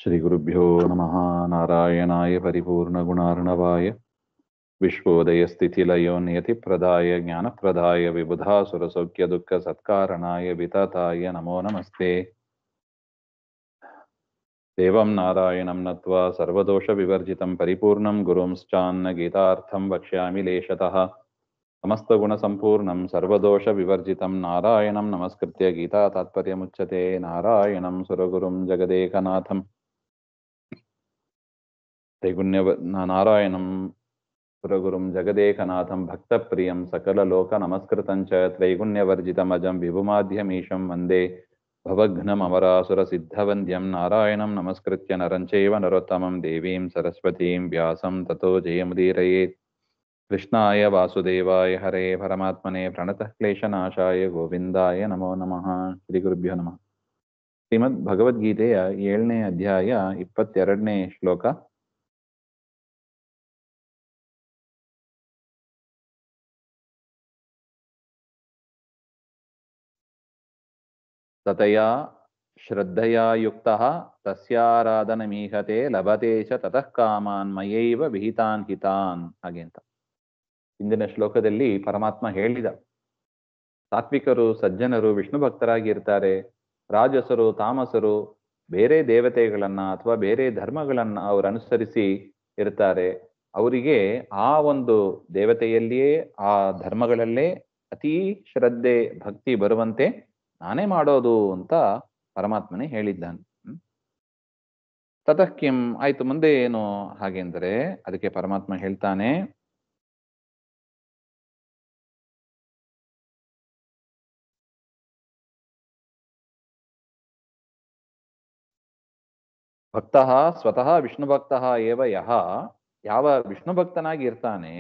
श्रीगुरुभ्यो नमः। नारायणाय परिपूर्णगुणार्णवाय विश्वोदयस्थितिलयो नियतिप्रदाय ज्ञानप्रदाय विबुधासुरसौख्यदुःखसत्कारणाय वितताय नमो नमस्ते। देवं नारायणं नत्वा सर्वदोषविवर्जितं परिपूर्णं गुरुंश्चान्न गीतार्थं वक्ष्यामि लेशतः। समस्तगुणसम्पूर्णं सर्वदोषविवर्जितं नारायणं नमस्कृत्य गीता तात्पर्यमुच्यते। नारायणं सुरगुरुं जगदेकनाथं नारायणं सुरगुरुं जगदेकनाथं भक्तप्रियं सकललोकनमस्कृतं च त्रैगुण्यवर्जितमजं विभुमाद्यमीशं वन्दे भवघ्नममरासुरसिद्धवन्द्यं। नारायणं नमस्कृत्य नरं चैव नरोत्तमं देवीं सरस्वतीं व्यासं ततो जयमुदीरयेत्। कृष्णाय वासुदेवाय हरे परमात्मने प्रणतः क्लेशनाशाय ಗೋವಿಂದಾಯ ನಮೋ ನಮಃ. ಶ್ರೀ ಗುರುಭ್ಯೋ ನಮಃ. ಶ್ರೀಮದ್ ಭಗವದ್ಗೀತೆಯ 7ನೇ ಅಧ್ಯಾಯ 22ನೇ ಶ್ಲೋಕ. ತತಯಾ ಶ್ರದ್ಧಯಾ ಯುಕ್ತಃ ತಸ್ಯಾರಾಧನಮೀಹತೆ ಲಭತೆ ಚ ತತಃ ಕಾಮಾನ್ ಮಯೈವ ವಿಹಿತಾನ್ ಹಿತಾನ್. ಹಾಗೆ ಅಂತ ಇಂದಿನ ಶ್ಲೋಕದಲ್ಲಿ ಪರಮಾತ್ಮ ಹೇಳಿದ, ಸಾತ್ವಿಕರು ಸಜ್ಜನರು ವಿಷ್ಣು ಭಕ್ತರಾಗಿ ಇರ್ತಾರೆ. ರಾಜಸರು ತಾಮಸರು ಬೇರೆ ದೇವತೆಗಳನ್ನ ಅಥವಾ ಬೇರೆ ಧರ್ಮಗಳನ್ನ ಅವರು ಅನುಸರಿಸಿ ಇರ್ತಾರೆ. ಅವರಿಗೆ ಆ ಒಂದು ದೇವತೆಯಲ್ಲಿಯೇ ಆ ಧರ್ಮಗಳಲ್ಲೇ ಅತೀ ಶ್ರದ್ಧೆ ಭಕ್ತಿ ಬರುವಂತೆ ನಾನೇ ಮಾಡೋದು ಅಂತ ಪರಮಾತ್ಮನೇ ಹೇಳಿದ್ದಾನೆ. ತತಃ ಕಿಂ, ಆಯ್ತು ಮುಂದೆ ಏನು ಹಾಗೆಂದರೆ ಅದಕ್ಕೆ ಪರಮಾತ್ಮ ಹೇಳ್ತಾನೆ, ಭಕ್ತಃ ಸ್ವತಃ ವಿಷ್ಣು ಭಕ್ತಃ ಏವ ಯಹ, ಯಾವ ವಿಷ್ಣು ಭಕ್ತನಾಗಿ ಇರ್ತಾನೆ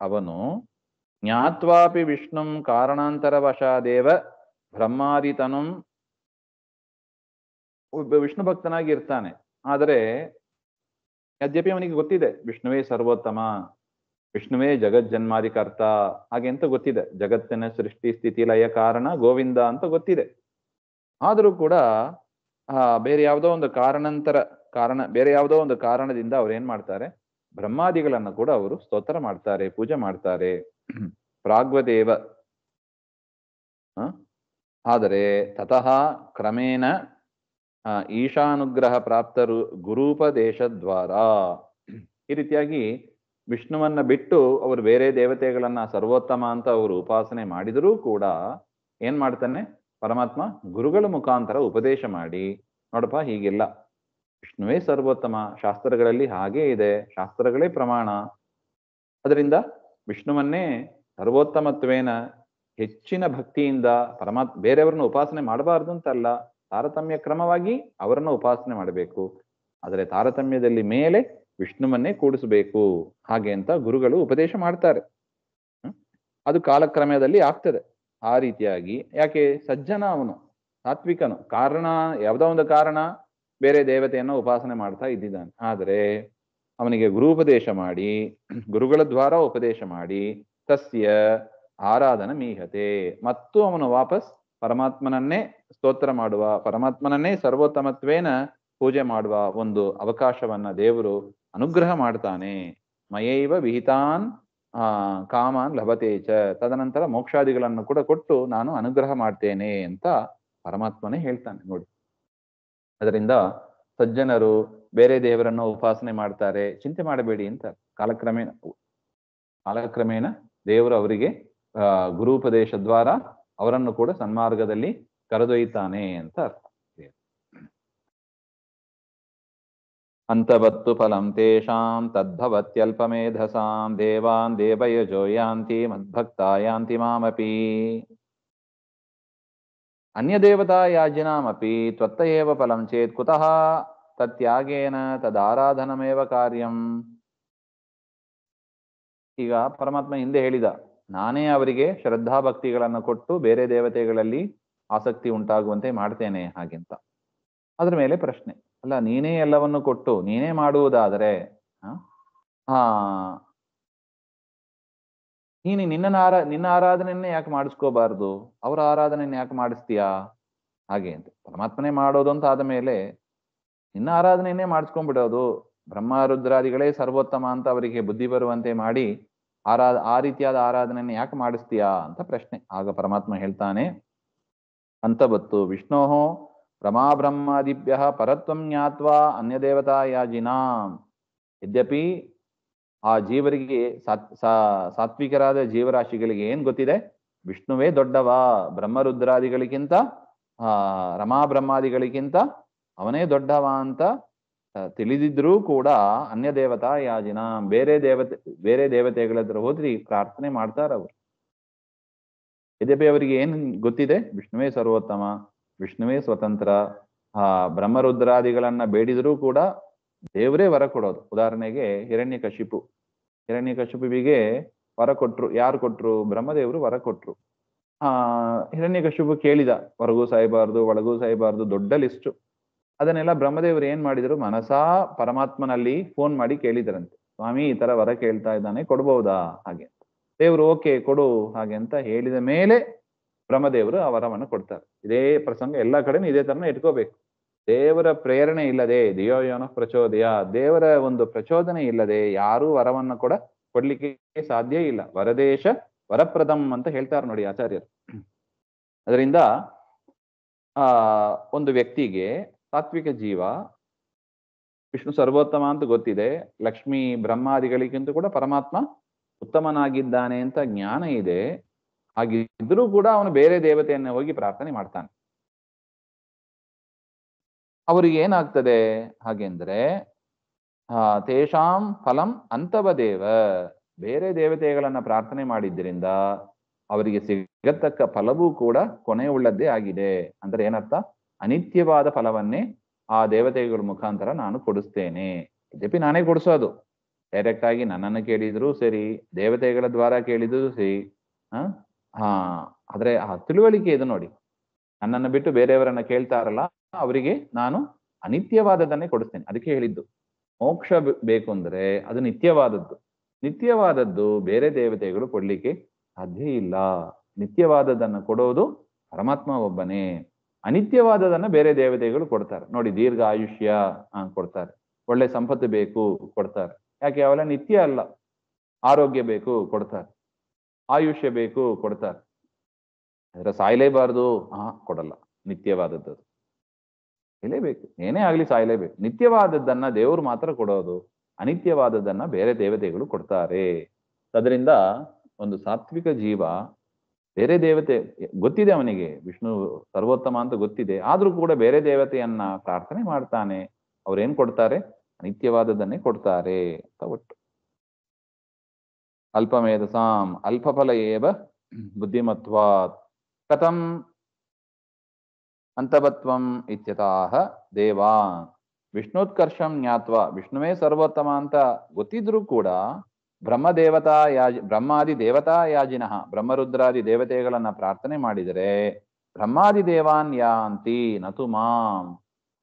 ಅವನು ಜ್ಞಾತ್ವಾಪಿ ವಿಷ್ಣುಂ ಕಾರಣಾಂತರವಶಾದೇವ ಬ್ರಹ್ಮಾದಿತನುಂ, ಒಬ್ಬ ವಿಷ್ಣು ಭಕ್ತನಾಗಿ ಇರ್ತಾನೆ. ಆದರೆ ಯದ್ಯಪಿ ಅವನಿಗೆ ಗೊತ್ತಿದೆ ವಿಷ್ಣುವೇ ಸರ್ವೋತ್ತಮ, ವಿಷ್ಣುವೇ ಜಗಜ್ಜನ್ಮಾದಿಕರ್ತ ಹಾಗೆ ಅಂತ ಗೊತ್ತಿದೆ, ಜಗತ್ತಿನ ಸೃಷ್ಟಿ ಸ್ಥಿತಿ ಲಯ ಕಾರಣ ಗೋವಿಂದ ಅಂತ ಗೊತ್ತಿದೆ. ಆದರೂ ಕೂಡ ಬೇರೆ ಯಾವುದೋ ಒಂದು ಬೇರೆ ಯಾವುದೋ ಒಂದು ಕಾರಣದಿಂದ ಅವ್ರು ಏನ್ ಮಾಡ್ತಾರೆ, ಬ್ರಹ್ಮಾದಿಗಳನ್ನ ಕೂಡ ಅವರು ಸ್ತೋತ್ರ ಮಾಡ್ತಾರೆ, ಪೂಜೆ ಮಾಡ್ತಾರೆ. ಪ್ರಾಗ್ವದೇವ. ಆದರೆ ತತಃ ಕ್ರಮೇಣ ಈಶಾನುಗ್ರಹ ಪ್ರಾಪ್ತರು ಗುರೂಪದೇಶ ದ್ವಾರ, ಈ ರೀತಿಯಾಗಿ ವಿಷ್ಣುವನ್ನ ಬಿಟ್ಟು ಅವರು ಬೇರೆ ದೇವತೆಗಳನ್ನ ಸರ್ವೋತ್ತಮ ಅಂತ ಅವರು ಉಪಾಸನೆ ಮಾಡಿದರೂ ಕೂಡ ಏನ್ ಮಾಡ್ತಾನೆ ಪರಮಾತ್ಮ, ಗುರುಗಳ ಮುಖಾಂತರ ಉಪದೇಶ ಮಾಡಿ, ನೋಡಪ್ಪ ಹೀಗಿಲ್ಲ, ವಿಷ್ಣುವೇ ಸರ್ವೋತ್ತಮ, ಶಾಸ್ತ್ರಗಳಲ್ಲಿ ಹಾಗೇ ಇದೆ, ಶಾಸ್ತ್ರಗಳೇ ಪ್ರಮಾಣ. ಅದರಿಂದ ವಿಷ್ಣುವನ್ನೇ ಸರ್ವೋತ್ತಮತ್ವೇನ ಹೆಚ್ಚಿನ ಭಕ್ತಿಯಿಂದ ಬೇರೆಯವ್ರನ್ನ ಉಪಾಸನೆ ಮಾಡಬಾರ್ದು ಅಂತಲ್ಲ, ತಾರತಮ್ಯ ಕ್ರಮವಾಗಿ ಅವರನ್ನ ಉಪಾಸನೆ ಮಾಡಬೇಕು. ಆದರೆ ತಾರತಮ್ಯದಲ್ಲಿ ಮೇಲೆ ವಿಷ್ಣುವನ್ನೇ ಕೂಡಿಸಬೇಕು ಹಾಗೆ ಅಂತ ಗುರುಗಳು ಉಪದೇಶ ಮಾಡ್ತಾರೆ. ಅದು ಕಾಲಕ್ರಮದಲ್ಲಿ ಆಗ್ತದೆ ಆ ರೀತಿಯಾಗಿ. ಯಾಕೆ ಸಜ್ಜನ ಅವನು ಸಾತ್ವಿಕನು, ಕಾರಣ ಯಾವುದೋ ಒಂದು ಕಾರಣ ಬೇರೆ ದೇವತೆಯನ್ನು ಉಪಾಸನೆ ಮಾಡ್ತಾ ಇದ್ದಿದ್ದಾನೆ. ಆದರೆ ಅವನಿಗೆ ಗುರುಪದೇಶ ಮಾಡಿ, ಗುರುಗಳ ದ್ವಾರ ಉಪದೇಶ ಮಾಡಿ, ತಸ್ಯ ಆರಾಧನ ಮೀಹತೆ, ಮತ್ತು ಅವನು ವಾಪಸ್ ಪರಮಾತ್ಮನನ್ನೇ ಸ್ತೋತ್ರ ಮಾಡುವ, ಪರಮಾತ್ಮನನ್ನೇ ಸರ್ವೋತ್ತಮತ್ವೇನ ಪೂಜೆ ಮಾಡುವ ಒಂದು ಅವಕಾಶವನ್ನ ದೇವರು ಅನುಗ್ರಹ ಮಾಡ್ತಾನೆ. ಮಯೈವ ವಿಹಿತಾನ್ ಕಾಮಾನ್ ಲಭತೆ ಚ, ತದನಂತರ ಮೋಕ್ಷಾದಿಗಳನ್ನು ಕೂಡ ಕೊಟ್ಟು ನಾನು ಅನುಗ್ರಹ ಮಾಡ್ತೇನೆ ಅಂತ ಪರಮಾತ್ಮನೇ ಹೇಳ್ತಾನೆ. ನೋಡಿ, ಅದರಿಂದ ಸಜ್ಜನರು ಬೇರೆ ದೇವರನ್ನು ಉಪಾಸನೆ ಮಾಡ್ತಾರೆ, ಚಿಂತೆ ಮಾಡಬೇಡಿ ಅಂತ. ಕಾಲಕ್ರಮೇಣ ದೇವರು ಅವರಿಗೆ ಗುರುಪದೇಶ ದ್ವಾರ ಅವರನ್ನು ಕೂಡ ಸನ್ಮಾರ್ಗದಲ್ಲಿ ಕರೆದೊಯ್ತಾನೆ ಅಂತ ಅರ್ಥ. ಅಂತವತ್ತು ಫಲಂ ತೇಷಾಂ ತದ್ಭವತ್ಯಲ್ಪಮೇಧಸಾಂ ದೇವಾನ್ ದೇವಯಜೋ ಯಾಂತಿ ಮದ್ಭಕ್ತಾ ಯಾಂತಿ ಮಾಮಪಿ ಅನ್ಯದೇವತಾ ಯಾಜಿನಾಮಪಿ ತ್ವತ್ತ ಏವ ಫಲಂ ಚೇತ್ ಕುತಃ ತತ್ಯಾಗೇನ ತದಾರಾಧನಮೇವ ಕಾರ್ಯಂ. ಈಗ ಪರಮಾತ್ಮ ಹಿಂದೆ ಹೇಳಿದ, ನಾನೇ ಅವರಿಗೆ ಶ್ರದ್ಧಾಭಕ್ತಿಗಳನ್ನು ಕೊಟ್ಟು ಬೇರೆ ದೇವತೆಗಳಲ್ಲಿ ಆಸಕ್ತಿ ಉಂಟಾಗುವಂತೆ ಮಾಡ್ತೇನೆ ಹಾಗೆಂತ. ಅದ್ರ ಮೇಲೆ ಪ್ರಶ್ನೆ, ಅಲ್ಲ ನೀನೇ ಎಲ್ಲವನ್ನು ಕೊಟ್ಟು ನೀನೇ ಮಾಡುವುದಾದರೆ ನೀನು ನಿನ್ನ ಆರಾಧನೆಯನ್ನೇ ಯಾಕೆ ಮಾಡಿಸ್ಕೋಬಾರ್ದು, ಅವರ ಆರಾಧನೆಯನ್ನ ಯಾಕೆ ಮಾಡಿಸ್ತೀಯಾ ಹಾಗೆ ಅಂತ. ಪರಮಾತ್ಮನೇ ಮಾಡೋದು ಅಂತ ಆದ ಮೇಲೆ ನಿನ್ನ ಆರಾಧನೆಯನ್ನೇ ಮಾಡಿಸ್ಕೊಂಡ್ಬಿಡೋದು, ಬ್ರಹ್ಮ ರುದ್ರಾದಿಗಳೇ ಸರ್ವೋತ್ತಮ ಅಂತ ಅವರಿಗೆ ಬುದ್ಧಿ ಬರುವಂತೆ ಮಾಡಿ ಆ ರೀತಿಯಾದ ಆರಾಧನೆಯನ್ನು ಯಾಕೆ ಮಾಡಿಸ್ತೀಯಾ ಅಂತ ಪ್ರಶ್ನೆ. ಆಗ ಪರಮಾತ್ಮ ಹೇಳ್ತಾನೆ, ಅಂತ ಬತ್ತು ವಿಷ್ಣೋ ರಮಾ ಬ್ರಹ್ಮಾದಿಭ್ಯ ಪರತ್ವಂ ಜ್ಞಾತ್ವಾ ಅನ್ಯದೇವತಾ ಯಾಜಿನಾಂ. ಯದ್ಯಪಿ ಆ ಜೀವರಿಗೆ ಸಾತ್ವಿಕರಾದ ಜೀವರಾಶಿಗಳಿಗೆ ಏನ್ ಗೊತ್ತಿದೆ, ವಿಷ್ಣುವೇ ದೊಡ್ಡವ, ಬ್ರಹ್ಮರುದ್ರಾದಿಗಳಿಗಿಂತ ರಮಾ ಬ್ರಹ್ಮಾದಿಗಳಿಗಿಂತ ಅವನೇ ದೊಡ್ಡವ ಅಂತ ತಿಳಿದಿದ್ರೂ ಕೂಡ ಅನ್ಯ ದೇವತಾ ಯಾಜಿನ, ಬೇರೆ ದೇವತೆಗಳ ಹತ್ರ ಹೋದ್ರಿ ಪ್ರಾರ್ಥನೆ ಮಾಡ್ತಾರ ಅವರು. ಯದ್ಯಪಿ ಅವರಿಗೆ ಏನ್ ಗೊತ್ತಿದೆ, ವಿಷ್ಣುವೇ ಸರ್ವೋತ್ತಮ, ವಿಷ್ಣುವೇ ಸ್ವತಂತ್ರ, ಬ್ರಹ್ಮರುದ್ರಾದಿಗಳನ್ನ ಬೇಡಿದರೂ ಕೂಡ ದೇವರೇ ವರ ಕೊಡೋದು. ಉದಾಹರಣೆಗೆ ಹಿರಣ್ಯಕಶಿಪುವಿಗೆ ವರ ಕೊಟ್ರು. ಯಾರು ಕೊಟ್ರು? ಬ್ರಹ್ಮದೇವರು ವರ ಕೊಟ್ರು. ಹಿರಣ್ಯಕಶಿಪು ಕೇಳಿದ, ಹೊರಗೂ ಸಾಯಬಾರ್ದು ಒಳಗೂ ಸಾಯಬಾರ್ದು, ದೊಡ್ಡ ಲಿಸ್ಟು. ಅದನ್ನೆಲ್ಲ ಬ್ರಹ್ಮದೇವರು ಏನ್ ಮಾಡಿದ್ರು, ಮನಸಾ ಪರಮಾತ್ಮನಲ್ಲಿ ಫೋನ್ ಮಾಡಿ ಕೇಳಿದರಂತೆ, ಸ್ವಾಮಿ ಈ ತರ ವರ ಕೇಳ್ತಾ ಇದ್ದಾನೆ, ಕೊಡ್ಬಹುದಾ ಹಾಗೆ. ದೇವರು ಓಕೆ ಕೊಡು ಹಾಗೆ ಅಂತ ಹೇಳಿದ ಮೇಲೆ ಬ್ರಹ್ಮದೇವರು ಆ ವರವನ್ನು ಕೊಡ್ತಾರೆ. ಇದೇ ಪ್ರಸಂಗ ಎಲ್ಲಾ ಕಡೆನೂ ಇದೇ ತರನ ಇಟ್ಕೋಬೇಕು. ದೇವರ ಪ್ರೇರಣೆ ಇಲ್ಲದೆ, ದಿಯೋಯೋನ ಪ್ರಚೋದಯ, ದೇವರ ಒಂದು ಪ್ರಚೋದನೆ ಇಲ್ಲದೆ ಯಾರೂ ವರವನ್ನ ಕೂಡ ಕೊಡ್ಲಿಕ್ಕೆ ಸಾಧ್ಯ ಇಲ್ಲ. ವರದೇಶ ವರಪ್ರದಂ ಅಂತ ಹೇಳ್ತಾರೆ ನೋಡಿ ಆಚಾರ್ಯರು. ಅದರಿಂದ ಒಂದು ವ್ಯಕ್ತಿಗೆ ಸಾತ್ವಿಕ ಜೀವ, ವಿಷ್ಣು ಸರ್ವೋತ್ತಮ ಅಂತ ಗೊತ್ತಿದೆ, ಲಕ್ಷ್ಮೀ ಬ್ರಹ್ಮಾದಿಗಳಿಗಿಂತ ಕೂಡ ಪರಮಾತ್ಮ ಉತ್ತಮನಾಗಿದ್ದಾನೆ ಅಂತ ಜ್ಞಾನ ಇದೆ. ಹಾಗಿದ್ರೂ ಕೂಡ ಅವನು ಬೇರೆ ದೇವತೆಯನ್ನ ಹೋಗಿ ಪ್ರಾರ್ಥನೆ ಮಾಡ್ತಾನೆ. ಅವರಿಗೆ ಏನಾಗ್ತದೆ ಹಾಗೆಂದ್ರೆ, ತೇಷಾಂ ಫಲಂ ಅಂತವದೇವ, ಬೇರೆ ದೇವತೆಗಳನ್ನ ಪ್ರಾರ್ಥನೆ ಮಾಡಿದ್ದರಿಂದ ಅವರಿಗೆ ಸಿಗತಕ್ಕ ಫಲವೂ ಕೂಡ ಕೊನೆ ಉಳ್ಳದ್ದೇ ಆಗಿದೆ. ಅಂದ್ರೆ ಏನರ್ಥ, ಅನಿತ್ಯವಾದ ಫಲವನ್ನೇ ಆ ದೇವತೆಗಳ ಮುಖಾಂತರ ನಾನು ಕೊಡಿಸ್ತೇನೆ. ಯದ್ಯಪಿ ನಾನೇ ಕೊಡಿಸೋದು, ಡೈರೆಕ್ಟ್ ಆಗಿ ನನ್ನನ್ನು ಕೇಳಿದ್ರು ಸರಿ, ದೇವತೆಗಳ ದ್ವಾರ ಕೇಳಿದ್ರು ಸರಿ. ಆದ್ರೆ ಆ ತಿಳುವಳಿಕೆ ಇದು ನೋಡಿ, ನನ್ನನ್ನು ಬಿಟ್ಟು ಬೇರೆಯವರನ್ನ ಕೇಳ್ತಾರಲ್ಲ ಅವರಿಗೆ ನಾನು ಅನಿತ್ಯವಾದದನ್ನೇ ಕೊಡಿಸ್ತೇನೆ. ಅದಕ್ಕೆ ಹೇಳಿದ್ದು, ಮೋಕ್ಷ ಬೇಕು ಅಂದ್ರೆ ಅದು ನಿತ್ಯವಾದದ್ದು. ನಿತ್ಯವಾದದ್ದು ಬೇರೆ ದೇವತೆಗಳು ಕೊಡ್ಲಿಕ್ಕೆ ಸಾಧ್ಯ ಇಲ್ಲ. ನಿತ್ಯವಾದದನ್ನ ಕೊಡೋದು ಪರಮಾತ್ಮ ಒಬ್ಬನೇ. ಅನಿತ್ಯವಾದದನ್ನ ಬೇರೆ ದೇವತೆಗಳು ಕೊಡ್ತಾರೆ ನೋಡಿ. ದೀರ್ಘ ಆಯುಷ್ಯ ಕೊಡ್ತಾರೆ, ಒಳ್ಳೆ ಸಂಪತ್ತು ಬೇಕು ಕೊಡ್ತಾರೆ. ಯಾಕೆ? ಅವೆಲ್ಲ ನಿತ್ಯ ಅಲ್ಲ. ಆರೋಗ್ಯ ಬೇಕು ಕೊಡ್ತಾರೆ, ಆಯುಷ್ಯ ಬೇಕು ಕೊಡ್ತಾರೆ. ಅದರ ಸಾಯ್ಲೇಬಾರ್ದು ಕೊಡಲ್ಲ. ನಿತ್ಯವಾದದ್ದು ಸಾಯ್ಲೇಬೇಕು, ಏನೇ ಆಗ್ಲಿ ಸಾಯ್ಲೇಬೇಕು. ನಿತ್ಯವಾದದ್ದನ್ನ ದೇವರು ಮಾತ್ರ ಕೊಡೋದು, ಅನಿತ್ಯವಾದದ್ದನ್ನ ಬೇರೆ ದೇವತೆಗಳು ಕೊಡ್ತಾರೆ. ಅದರಿಂದ ಒಂದು ಸಾತ್ವಿಕ ಜೀವ ಬೇರೆ ದೇವತೆ ಗೊತ್ತಿದೆ ಅವನಿಗೆ, ವಿಷ್ಣು ಸರ್ವೋತ್ತಮ ಅಂತ ಗೊತ್ತಿದೆ, ಆದ್ರೂ ಕೂಡ ಬೇರೆ ದೇವತೆಯನ್ನ ಪ್ರಾರ್ಥನೆ ಮಾಡ್ತಾನೆ. ಅವ್ರೇನ್ ಕೊಡ್ತಾರೆ? ಅನಿತ್ಯವಾದದನ್ನೇ ಕೊಡ್ತಾರೆ ಅಂತ ಒಟ್ಟು. ಅಲ್ಪಮೇಧಸಾಂ ಅಲ್ಪಫಲ ಏವ ಬುದ್ಧಿಮತ್ವಾತ್ ಕಥಂ ಅಂತವತ್ವಂ ಇತ್ಯತಃ ದೇವಾನ್. ವಿಷ್ಣುತ್ಕರ್ಷಂ ಜ್ಞಾತ್ವ, ವಿಷ್ಣುವೇ ಸರ್ವೋತ್ತಮ ಅಂತ ಗೊತ್ತಿದ್ರೂ ಕೂಡ ಬ್ರಹ್ಮಾದಿ ದೇವತಾ ಯಾಜಿನಃ, ಬ್ರಹ್ಮರುದ್ರಾದಿ ದೇವತೆಗಳನ್ನ ಪ್ರಾರ್ಥನೆ ಮಾಡಿದರೆ ಬ್ರಹ್ಮಾದಿ ದೇವಾನ್ ಯಾಂತಿ ನತು ಮಾಂ,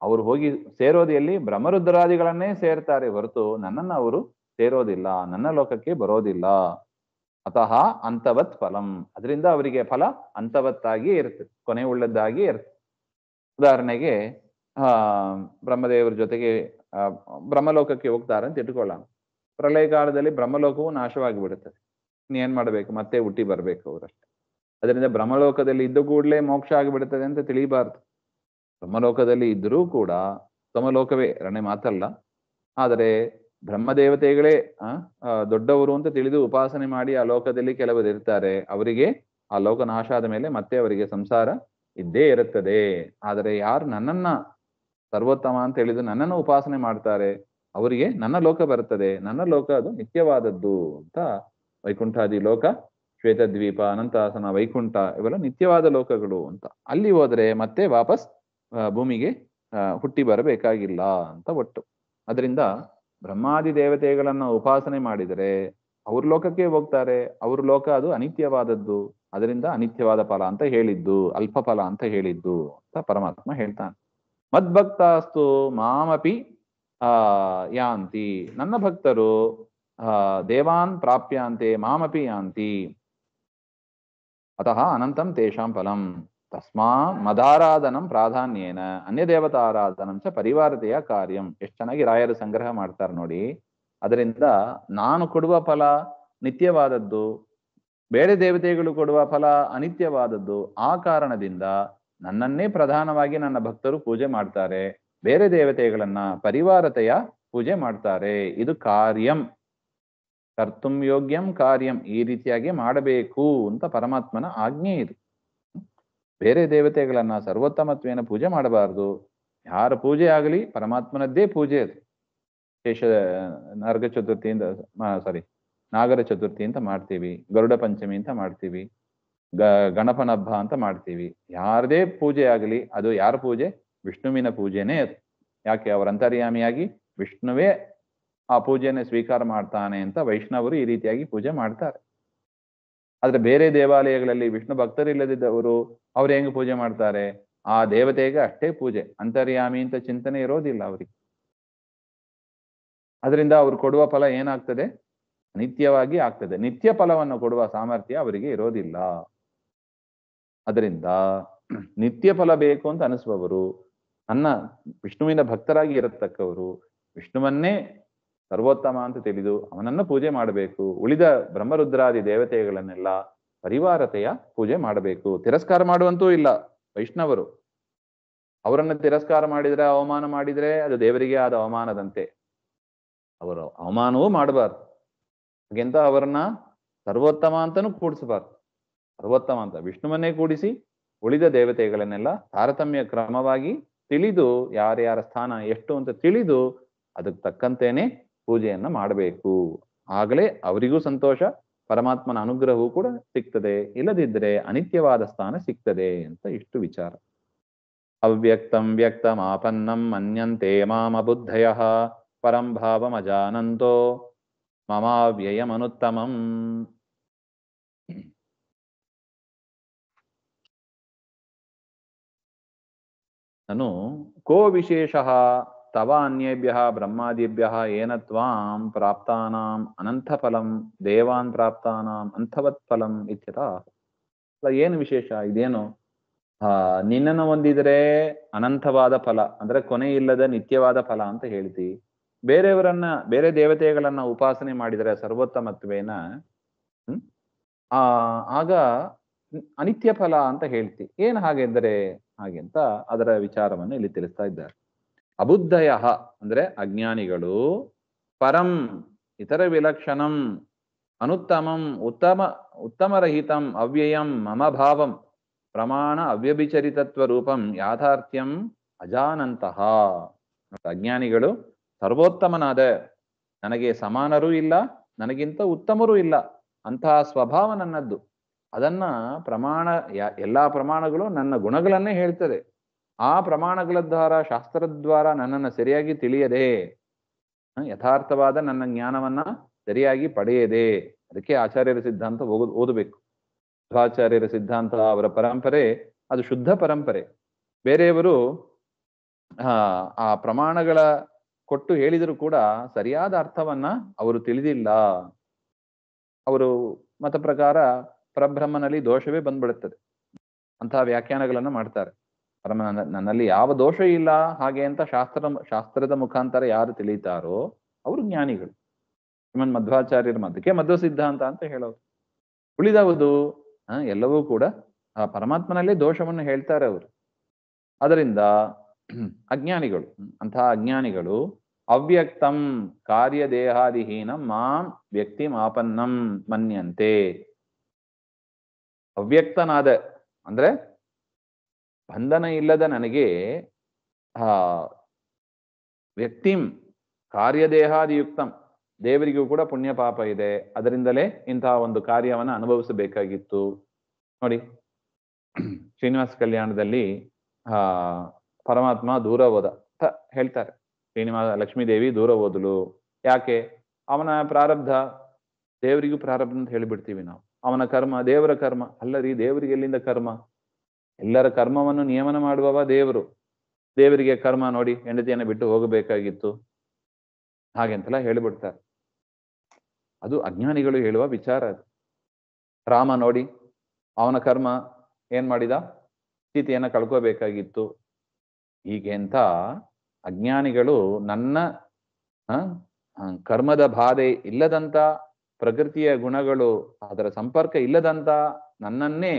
ಅವರು ಹೋಗಿ ಸೇರೋದು ಎಲ್ಲಿ? ಬ್ರಹ್ಮರುದ್ರಾದಿಗಳನ್ನೇ ಸೇರ್ತಾರೆ ಹೊರತು ನನ್ನನ್ನು ಅವರು ಸೇರೋದಿಲ್ಲ, ನನ್ನ ಲೋಕಕ್ಕೆ ಬರೋದಿಲ್ಲ. ಅತಃ ಅಂತವತ್ ಫಲಂ, ಅದರಿಂದ ಅವರಿಗೆ ಫಲ ಅಂತವತ್ತಾಗಿ ಇರ್ತದೆ, ಕೊನೆ ಉಳ್ಳದ್ದಾಗಿ ಇರ್ತದೆ. ಉದಾಹರಣೆಗೆ ಬ್ರಹ್ಮದೇವರ ಜೊತೆಗೆ ಬ್ರಹ್ಮಲೋಕಕ್ಕೆ ಹೋಗ್ತಾರೆ ಅಂತ ಇಟ್ಕೊಳ್ಳೋಣ. ಪ್ರಳಯ ಕಾಲದಲ್ಲಿ ಬ್ರಹ್ಮಲೋಕವು ನಾಶವಾಗಿ ಬಿಡುತ್ತದೆ. ಏನ್ ಮಾಡ್ಬೇಕು? ಮತ್ತೆ ಹುಟ್ಟಿ ಬರ್ಬೇಕು ಅವರಷ್ಟೇ. ಅದರಿಂದ ಬ್ರಹ್ಮಲೋಕದಲ್ಲಿ ಇದ್ದ ಕೂಡಲೇ ಮೋಕ್ಷ ಆಗಿಬಿಡುತ್ತದೆ ಅಂತ ತಿಳಿಬಾರ್ದು. ಬ್ರಹ್ಮಲೋಕದಲ್ಲಿ ಇದ್ದರೂ ಕೂಡ ತಮಲೋಕವೇ ಎರಡನೇ ಮಾತಲ್ಲ. ಆದರೆ ಬ್ರಹ್ಮದೇವತೆಗಳೇ ದೊಡ್ಡವರು ಅಂತ ತಿಳಿದು ಉಪಾಸನೆ ಮಾಡಿ ಆ ಲೋಕದಲ್ಲಿ ಕೆಲವರು ಇರ್ತಾರೆ. ಅವರಿಗೆ ಆ ಲೋಕ ನಾಶ ಆದ ಮೇಲೆ ಮತ್ತೆ ಅವರಿಗೆ ಸಂಸಾರ ಇದ್ದೇ ಇರುತ್ತದೆ. ಆದರೆ ಯಾರು ನನ್ನನ್ನ ಸರ್ವೋತ್ತಮ ಅಂತ ಹೇಳಿದು ನನ್ನನ್ನು ಉಪಾಸನೆ ಮಾಡ್ತಾರೆ ಅವರಿಗೆ ನನ್ನ ಲೋಕ ಬರ್ತದೆ. ನನ್ನ ಲೋಕ ಅದು ನಿತ್ಯವಾದದ್ದು ಅಂತ. ವೈಕುಂಠಾದಿ ಲೋಕ, ಶ್ವೇತದ್ವೀಪ, ಅನಂತಾಸನ, ವೈಕುಂಠ ಇವೆಲ್ಲ ನಿತ್ಯವಾದ ಲೋಕಗಳು ಅಂತ. ಅಲ್ಲಿ ಹೋದ್ರೆ ಮತ್ತೆ ವಾಪಸ್ ಭೂಮಿಗೆ ಹುಟ್ಟಿ ಬರಬೇಕಾಗಿಲ್ಲ ಅಂತ ಒಟ್ಟು. ಅದರಿಂದ ಬ್ರಹ್ಮಾದಿ ದೇವತೆಗಳನ್ನ ಉಪಾಸನೆ ಮಾಡಿದರೆ ಅವ್ರ ಲೋಕಕ್ಕೆ ಹೋಗ್ತಾರೆ. ಅವ್ರ ಲೋಕ ಅದು ಅನಿತ್ಯವಾದದ್ದು. ಅದರಿಂದ ಅನಿತ್ಯವಾದ ಫಲ ಅಂತ ಹೇಳಿದ್ದು, ಅಲ್ಪ ಫಲ ಅಂತ ಹೇಳಿದ್ದು ಅಂತ ಪರಮಾತ್ಮ ಹೇಳ್ತಾನೆ. ಮದ್ಭಕ್ತಾಸ್ತು ಮಾಮಪಿ ಯಾಂತಿ, ನನ್ನ ಭಕ್ತರು ದೇವಾನ್ ಪ್ರಾಪ್ಯಾಂತೆ ಮಾಮಪಿ ಯಾಂತಿ ಅತಃ ಅನಂತಂ ತೇಷಾಂ ಫಲಂ ತಸ್ಮಾ ಮದಾರಾಧನಂ ಪ್ರಾಧಾನ್ಯೇನ ಅನ್ಯ ದೇವತಾರಾಧನಂ ಚ ಪರಿವಾರತೆಯ ಕಾರ್ಯಂ. ಎಷ್ಟು ಚೆನ್ನಾಗಿ ರಾಯರು ಸಂಗ್ರಹ ಮಾಡ್ತಾರೆ ನೋಡಿ. ಅದರಿಂದ ನಾನು ಕೊಡುವ ಫಲ ನಿತ್ಯವಾದದ್ದು, ಬೇರೆ ದೇವತೆಗಳು ಕೊಡುವ ಫಲ ಅನಿತ್ಯವಾದದ್ದು. ಆ ಕಾರಣದಿಂದ ನನ್ನನ್ನೇ ಪ್ರಧಾನವಾಗಿ ನನ್ನ ಭಕ್ತರು ಪೂಜೆ ಮಾಡ್ತಾರೆ, ಬೇರೆ ದೇವತೆಗಳನ್ನ ಪರಿವಾರತೆಯ ಪೂಜೆ ಮಾಡ್ತಾರೆ. ಇದು ಕಾರ್ಯಂ, ಕರ್ತುಂ ಯೋಗ್ಯಂ ಕಾರ್ಯಂ, ಈ ರೀತಿಯಾಗಿ ಮಾಡಬೇಕು ಅಂತ ಪರಮಾತ್ಮನ ಆಜ್ಞೆ ಇದು. ಬೇರೆ ದೇವತೆಗಳನ್ನ ಸರ್ವೋತ್ತಮತ್ವೇನ ಪೂಜೆ ಮಾಡಬಾರದು. ಯಾರ ಪೂಜೆ ಆಗಲಿ ಪರಮಾತ್ಮನದ್ದೇ ಪೂಜೆ ಅದು. ಶೇಷ ನರ್ಗ ಚತುರ್ಥಿಯಿಂದ ನಾಗರ ಚತುರ್ಥಿ ಅಂತ ಮಾಡ್ತೀವಿ, ಗರುಡ ಪಂಚಮಿ ಅಂತ ಮಾಡ್ತೀವಿ, ಗಣಪನ ಹಬ್ಬ ಅಂತ ಮಾಡ್ತೀವಿ. ಯಾರದೇ ಪೂಜೆ ಆಗಲಿ ಅದು ಯಾರ ಪೂಜೆ? ವಿಷ್ಣುವಿನ ಪೂಜೆನೇ ಅದು. ಯಾಕೆ? ಅವರ ಅಂತರ್ಯಾಮಿಯಾಗಿ ವಿಷ್ಣುವೇ ಆ ಪೂಜೆಯನ್ನು ಸ್ವೀಕಾರ ಮಾಡ್ತಾನೆ ಅಂತ ವೈಷ್ಣವರು ಈ ರೀತಿಯಾಗಿ ಪೂಜೆ ಮಾಡ್ತಾರೆ. ಆದ್ರೆ ಬೇರೆ ದೇವಾಲಯಗಳಲ್ಲಿ ವಿಷ್ಣು ಭಕ್ತರಿಲ್ಲದಿದ್ದವರು ಅವ್ರು ಹೆಂಗ್ ಪೂಜೆ ಮಾಡ್ತಾರೆ? ಆ ದೇವತೆಗೆ ಅಷ್ಟೇ ಪೂಜೆ, ಅಂತರ್ಯಾಮಿ ಅಂತ ಚಿಂತನೆ ಇರೋದಿಲ್ಲ ಅವರಿಗೆ. ಅದರಿಂದ ಅವ್ರು ಕೊಡುವ ಫಲ ಏನಾಗ್ತದೆ? ನಿತ್ಯವಾಗಿ ಆಗ್ತದೆ. ನಿತ್ಯ ಫಲವನ್ನು ಕೊಡುವ ಸಾಮರ್ಥ್ಯ ಅವರಿಗೆ ಇರೋದಿಲ್ಲ. ಅದರಿಂದ ನಿತ್ಯ ಫಲ ಬೇಕು ಅಂತ ಅನಿಸುವವರು, ನನ್ನ ವಿಷ್ಣುವಿನ ಭಕ್ತರಾಗಿ ಇರತಕ್ಕವರು, ವಿಷ್ಣುವನ್ನೇ ಸರ್ವೋತ್ತಮ ಅಂತ ತಿಳಿದು ಅವನನ್ನು ಪೂಜೆ ಮಾಡಬೇಕು. ಉಳಿದ ಬ್ರಹ್ಮರುದ್ರಾದಿ ದೇವತೆಗಳನ್ನೆಲ್ಲ ಪರಿವಾರತೆಯ ಪೂಜೆ ಮಾಡಬೇಕು. ತಿರಸ್ಕಾರ ಮಾಡುವಂತೂ ಇಲ್ಲ ವೈಷ್ಣವರು. ಅವರನ್ನು ತಿರಸ್ಕಾರ ಮಾಡಿದ್ರೆ, ಅವಮಾನ ಮಾಡಿದ್ರೆ ಅದು ದೇವರಿಗೆ ಆದ ಅವಮಾನದಂತೆ. ಅವರು ಅವಮಾನವೂ ಮಾಡಬಾರ್ದು. ಹಾಗೆಂತ ಅವರನ್ನ ಸರ್ವೋತ್ತಮ ಅಂತನೂ ಕೂಡಿಸಬಾರ್ದು. ಸರ್ವೋತ್ತಮ ಅಂತ ವಿಷ್ಣುವನ್ನೇ ಕೂಡಿಸಿ ಉಳಿದ ದೇವತೆಗಳನ್ನೆಲ್ಲ ತಾರತಮ್ಯ ಕ್ರಮವಾಗಿ ತಿಳಿದು, ಯಾರ್ಯಾರ ಸ್ಥಾನ ಎಷ್ಟು ಅಂತ ತಿಳಿದು ಅದಕ್ಕೆ ತಕ್ಕಂತೇನೆ ಪೂಜೆಯನ್ನ ಮಾಡಬೇಕು. ಆಗಲೇ ಅವರಿಗೂ ಸಂತೋಷ, ಪರಮಾತ್ಮನ ಅನುಗ್ರಹವೂ ಕೂಡ ಸಿಗ್ತದೆ. ಇಲ್ಲದಿದ್ದರೆ ಅನಿತ್ಯವಾದ ಸ್ಥಾನ ಸಿಗ್ತದೆ ಅಂತ ಇಷ್ಟು ವಿಚಾರ. ಅವ್ಯಕ್ತಂ ವ್ಯಕ್ತಮಾಪನ್ನಂ ಮನ್ಯಂತೆ ಮಾಮಬುದ್ಧಯಃ ಪರಂ ಭಾವಮಜಾನಂತೋ ಮಮಾವ್ಯಯಮನುತ್ತಮಂ. ನನು ಕೋ ವಿಶೇಷಃ ತವ ಅನ್ಯೇಭ್ಯಃ ಬ್ರಹ್ಮಾದಿಭ್ಯಃ ಏನ ತ್ವಾಂ ಪ್ರಾಪ್ತಾನಾಂ ಅನಂತಫಲಂ ದೇವಾನ್ ಪ್ರಾಪ್ತಾನಾಂ ಅಂಥವತ್ ಫಲಂ ಇತ್ಯತಃ. ಏನು ವಿಶೇಷ ಇದೇನು? ನಿನ್ನನ್ನು ಹೊಂದಿದರೆ ಅನಂತವಾದ ಫಲ, ಅಂದ್ರೆ ಕೊನೆ ಇಲ್ಲದ ನಿತ್ಯವಾದ ಫಲ ಅಂತ ಹೇಳ್ತಿ. ಬೇರೆಯವರನ್ನ, ಬೇರೆ ದೇವತೆಗಳನ್ನ ಉಪಾಸನೆ ಮಾಡಿದರೆ ಸರ್ವೋತ್ತಮತ್ವೇನ ಆಗ ಅನಿತ್ಯ ಫಲ ಅಂತ ಹೇಳ್ತಿ. ಏನ್ ಹಾಗೆಂದರೆ ಹಾಗೆ ಅಂತ ಅದರ ವಿಚಾರವನ್ನು ಇಲ್ಲಿ ತಿಳಿಸ್ತಾ ಇದ್ದಾರೆ. ಅಬುದ್ಧಯ ಅಂದ್ರೆ ಅಜ್ಞಾನಿಗಳು, ಪರಂ ಇತರ ವಿಲಕ್ಷಣಂ, ಅನುತ್ತಮಂ ಉತ್ತಮರಹಿತಂ, ಅವ್ಯಯಂ ಮಮ ಭಾವಂ ಪ್ರಮಾಣ ಅವ್ಯಭಿಚರಿತತ್ವ ರೂಪಂ ಯಾಥಾರ್ಥ್ಯಂ ಅಜಾನಂತಹ. ಅಜ್ಞಾನಿಗಳು ಸರ್ವೋತ್ತಮನಾದ, ನನಗೆ ಸಮಾನರೂ ಇಲ್ಲ, ನನಗಿಂತ ಉತ್ತಮರೂ ಇಲ್ಲ, ಅಂತಹ ಸ್ವಭಾವ ನನ್ನದ್ದು. ಅದನ್ನ ಪ್ರಮಾಣ, ಎಲ್ಲಾ ಪ್ರಮಾಣಗಳು ನನ್ನ ಗುಣಗಳನ್ನೇ ಹೇಳ್ತದೆ. ಆ ಪ್ರಮಾಣಗಳ ದ್ವಾರ, ಶಾಸ್ತ್ರದ ದ್ವಾರ ನನ್ನನ್ನು ಸರಿಯಾಗಿ ತಿಳಿಯದೆ, ಯಥಾರ್ಥವಾದ ನನ್ನ ಜ್ಞಾನವನ್ನ ಸರಿಯಾಗಿ ಪಡೆಯದೆ, ಅದಕ್ಕೆ ಆಚಾರ್ಯರ ಸಿದ್ಧಾಂತ ಓದಬೇಕು. ಮಧ್ವಾಚಾರ್ಯರ ಸಿದ್ಧಾಂತ, ಅವರ ಪರಂಪರೆ ಅದು ಶುದ್ಧ ಪರಂಪರೆ. ಬೇರೆಯವರು ಆ ಪ್ರಮಾಣಗಳ ಕೊಟ್ಟು ಹೇಳಿದರೂ ಕೂಡ ಸರಿಯಾದ ಅರ್ಥವನ್ನ ಅವರು ತಿಳಿದಿಲ್ಲ. ಅವರು ಮತ ಪ್ರಕಾರ ಪರಬ್ರಹ್ಮನಲ್ಲಿ ದೋಷವೇ ಬಂದ್ಬಿಡುತ್ತದೆ, ಅಂತಹ ವ್ಯಾಖ್ಯಾನಗಳನ್ನು ಮಾಡ್ತಾರೆ. ನನ್ನಲ್ಲಿ ಯಾವ ದೋಷ ಇಲ್ಲ ಹಾಗೆ ಅಂತ ಶಾಸ್ತ್ರದ ಮುಖಾಂತರ ಯಾರು ತಿಳಿತಾರೋ ಅವರು ಜ್ಞಾನಿಗಳು. ಶ್ರೀಮನ್ ಮಧ್ವಾಚಾರ್ಯರ ಮಧ್ಯಕ್ಕೆ ಮಧ್ವ ಸಿದ್ಧಾಂತ ಅಂತ ಹೇಳೋರು. ಉಳಿದವುದು ಎಲ್ಲವೂ ಕೂಡ ಆ ಪರಮಾತ್ಮನಲ್ಲೇ ದೋಷವನ್ನು ಹೇಳ್ತಾರೆ ಅವರು. ಅದರಿಂದ ಅಜ್ಞಾನಿಗಳು, ಅಂತಹ ಅಜ್ಞಾನಿಗಳು ಅವ್ಯಕ್ತಂ ಕಾರ್ಯದೇಹಾದಿಹೀನಂ ಮಾಂ ವ್ಯಕ್ತಿ ಮಾಪನ್ನಂ ಮನ್ಯಂತೆ. ಅವ್ಯಕ್ತನಾದ ಅಂದ್ರೆ ಬಂಧನ ಇಲ್ಲದ ನನಗೆ ವ್ಯಕ್ತಿಂ ಕಾರ್ಯದೇಹಾದಿಯುಕ್ತಂ, ದೇವರಿಗೂ ಕೂಡ ಪುಣ್ಯ ಪಾಪ ಇದೆ, ಅದರಿಂದಲೇ ಇಂತಹ ಒಂದು ಕಾರ್ಯವನ್ನು ಅನುಭವಿಸಬೇಕಾಗಿತ್ತು. ನೋಡಿ, ಶ್ರೀನಿವಾಸ ಕಲ್ಯಾಣದಲ್ಲಿ ಪರಮಾತ್ಮ ದೂರ ಹೋದ ಅಂತ ಹೇಳ್ತಾರೆ. ಲಕ್ಷ್ಮೀದೇವಿ ದೂರ ಹೋದಳು. ಯಾಕೆ? ಅವನ ಪ್ರಾರಬ್ಧ, ದೇವರಿಗೂ ಪ್ರಾರಬ್ಧ ಅಂತ ಹೇಳಿಬಿಡ್ತೀವಿ ನಾವು. ಅವನ ಕರ್ಮ ದೇವರ ಕರ್ಮ. ಅಲ್ಲರಿ, ದೇವರಿಗೆ ಎಲ್ಲಿಂದ ಕರ್ಮ? ಎಲ್ಲರ ಕರ್ಮವನ್ನು ನಿಯಮನ ಮಾಡುವವ ದೇವರು. ದೇವರಿಗೆ ಕರ್ಮ ನೋಡಿ, ಹೆಂಡತಿಯನ್ನು ಬಿಟ್ಟು ಹೋಗಬೇಕಾಗಿತ್ತು ಹಾಗೆಂತೆಲ್ಲ ಹೇಳಿಬಿಡ್ತಾರೆ. ಅದು ಅಜ್ಞಾನಿಗಳು ಹೇಳುವ ವಿಚಾರ ಅದು. ರಾಮ ನೋಡಿ, ಅವನ ಕರ್ಮ ಏನ್ ಮಾಡಿದ? ಸ್ಥಿತಿಯನ್ನ ಕಳ್ಕೋಬೇಕಾಗಿತ್ತು. ಹೀಗೆ ಅಂತ ಅಜ್ಞಾನಿಗಳು ನನ್ನ ಕರ್ಮದ ಬಾಧೆ ಇಲ್ಲದಂತ, ಪ್ರಕೃತಿಯ ಗುಣಗಳು ಅದರ ಸಂಪರ್ಕ ಇಲ್ಲದಂತ ನನ್ನನ್ನೇ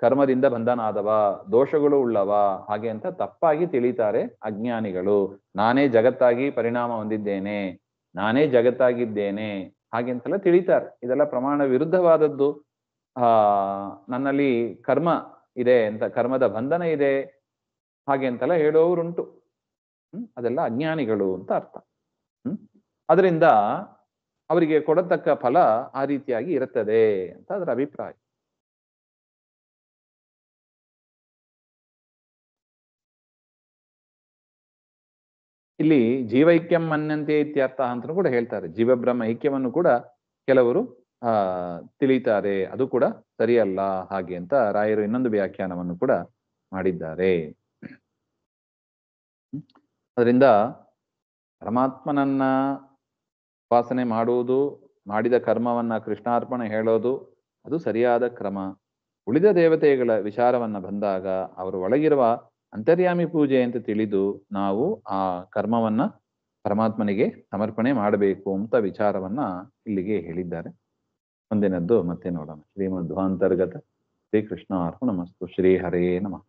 ಕರ್ಮದಿಂದ ಬಂಧನಾದವ, ದೋಷಗಳು ಉಳ್ಳವ ಹಾಗೆ ಅಂತ ತಪ್ಪಾಗಿ ತಿಳಿತಾರೆ ಅಜ್ಞಾನಿಗಳು. ನಾನೇ ಜಗತ್ತಾಗಿ ಪರಿಣಾಮ ಹೊಂದಿದ್ದೇನೆ, ನಾನೇ ಜಗತ್ತಾಗಿದ್ದೇನೆ ಹಾಗೆ ಅಂತೆಲ್ಲ ತಿಳಿತಾರೆ. ಇದೆಲ್ಲ ಪ್ರಮಾಣ ವಿರುದ್ಧವಾದದ್ದು. ನನ್ನಲ್ಲಿ ಕರ್ಮ ಇದೆ ಅಂತ, ಕರ್ಮದ ಬಂಧನ ಇದೆ ಹಾಗೆ ಅಂತೆಲ್ಲ ಹೇಳೋರುಂಟು. ಅದೆಲ್ಲ ಅಜ್ಞಾನಿಗಳು ಅಂತ ಅರ್ಥ. ಅದರಿಂದ ಅವರಿಗೆ ಕೊಡತಕ್ಕ ಫಲ ಆ ರೀತಿಯಾಗಿ ಇರುತ್ತದೆ ಅಂತ ಅದರ ಅಭಿಪ್ರಾಯ. ಇಲ್ಲಿ ಜೀವೈಕ್ಯಂ ಮನ್ಯಂತೆ ಇತ್ಯರ್ಥ ಅಂತ ಕೂಡ ಹೇಳ್ತಾರೆ. ಜೀವಬ್ರಹ್ಮ ಐಕ್ಯವನ್ನು ಕೂಡ ಕೆಲವರು ತಿಳಿತಾರೆ, ಅದು ಕೂಡ ಸರಿಯಲ್ಲ ಹಾಗೆ ಅಂತ ರಾಯರು ಇನ್ನೊಂದು ವ್ಯಾಖ್ಯಾನವನ್ನು ಕೂಡ ಮಾಡಿದ್ದಾರೆ. ಅದರಿಂದ ಪರಮಾತ್ಮನನ್ನ ಉಪಾಸನೆ ಮಾಡುವುದು, ಮಾಡಿದ ಕರ್ಮವನ್ನ ಕೃಷ್ಣಾರ್ಪಣೆ ಹೇಳೋದು ಅದು ಸರಿಯಾದ ಕ್ರಮ. ಉಳಿದ ದೇವತೆಗಳ ವಿಚಾರವನ್ನ ಬಂದಾಗ ಅವರ ಒಳಗಿರುವ ಅಂತರ್ಯಾಮಿ ಪೂಜೆ ಅಂತ ತಿಳಿದು ನಾವು ಆ ಕರ್ಮವನ್ನ ಪರಮಾತ್ಮನಿಗೆ ಸಮರ್ಪಣೆ ಮಾಡಬೇಕು ಅಂತ ವಿಚಾರವನ್ನ ಇಲ್ಲಿಗೆ ಹೇಳಿದ್ದಾರೆ. ಮುಂದಿನದ್ದು ಮತ್ತೆ ನೋಡೋಣ. ಶ್ರೀಮಧ್ವಾಂತರ್ಗತ ಶ್ರೀ ಕೃಷ್ಣ ಅರ್ಪಣಮಸ್ತು. ಶ್ರೀ ಹರೇ ನಮಃ.